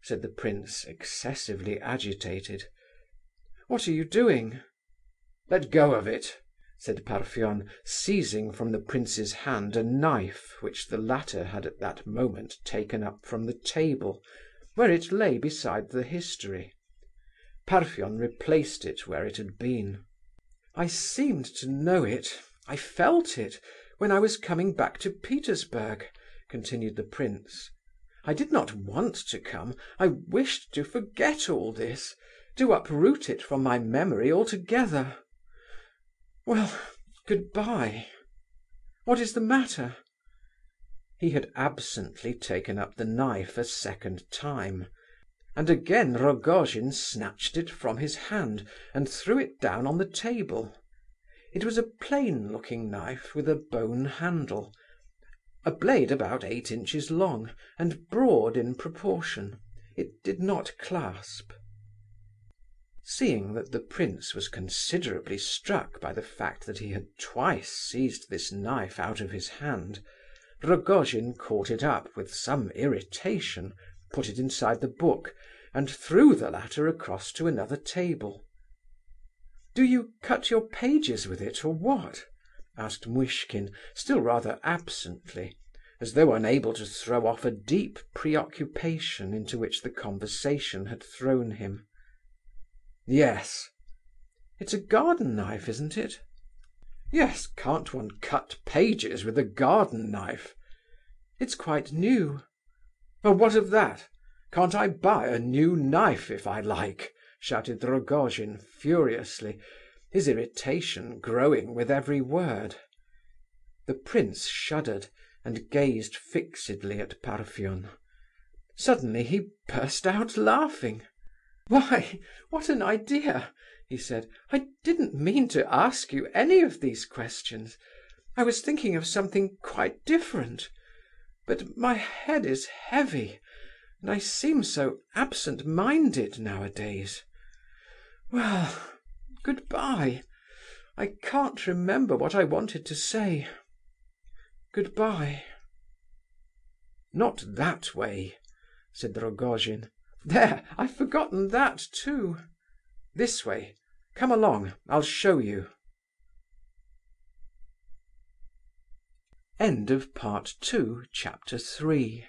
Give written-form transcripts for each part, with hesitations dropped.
said the prince, excessively agitated. "What are you doing?" "Let go of it," said Parfen, seizing from the prince's hand a knife which the latter had at that moment taken up from the table, where it lay beside the history. Parfen replaced it where it had been. "I seemed to know it, I felt it, when I was coming back to Petersburg," continued the prince. "I did not want to come, I wished to forget all this, to uproot it from my memory altogether. Well, good-bye. What is the matter?" He had absently taken up the knife a second time, and again Rogojin snatched it from his hand and threw it down on the table. It was a plain-looking knife with a bone handle, a blade about 8 inches long, and broad in proportion. It did not clasp. Seeing that the prince was considerably struck by the fact that he had twice seized this knife out of his hand, Rogojin caught it up with some irritation, put it inside the book, and threw the latter across to another table. "Do you cut your pages with it, or what?" asked Muishkin, still rather absently, as though unable to throw off a deep preoccupation into which the conversation had thrown him. "Yes." "It's a garden knife, isn't it?" "Yes, can't one cut pages with a garden knife?" "It's quite new." "Well, what of that? Can't I buy a new knife if I like?" shouted Rogojin furiously, his irritation growing with every word. The prince shuddered and gazed fixedly at Parfen. Suddenly he burst out laughing. "Why, what an idea!" he said. "I didn't mean to ask you any of these questions. I was thinking of something quite different. But my head is heavy, and I seem so absent-minded nowadays. Well, good-bye. I can't remember what I wanted to say. Good-bye." "Not that way," said Rogojin. "There, I've forgotten that too." "This way. Come along, I'll show you." End of Part 2, Chapter 3.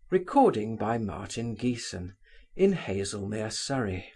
Recording by Martin Geeson in Hazelmere, Surrey.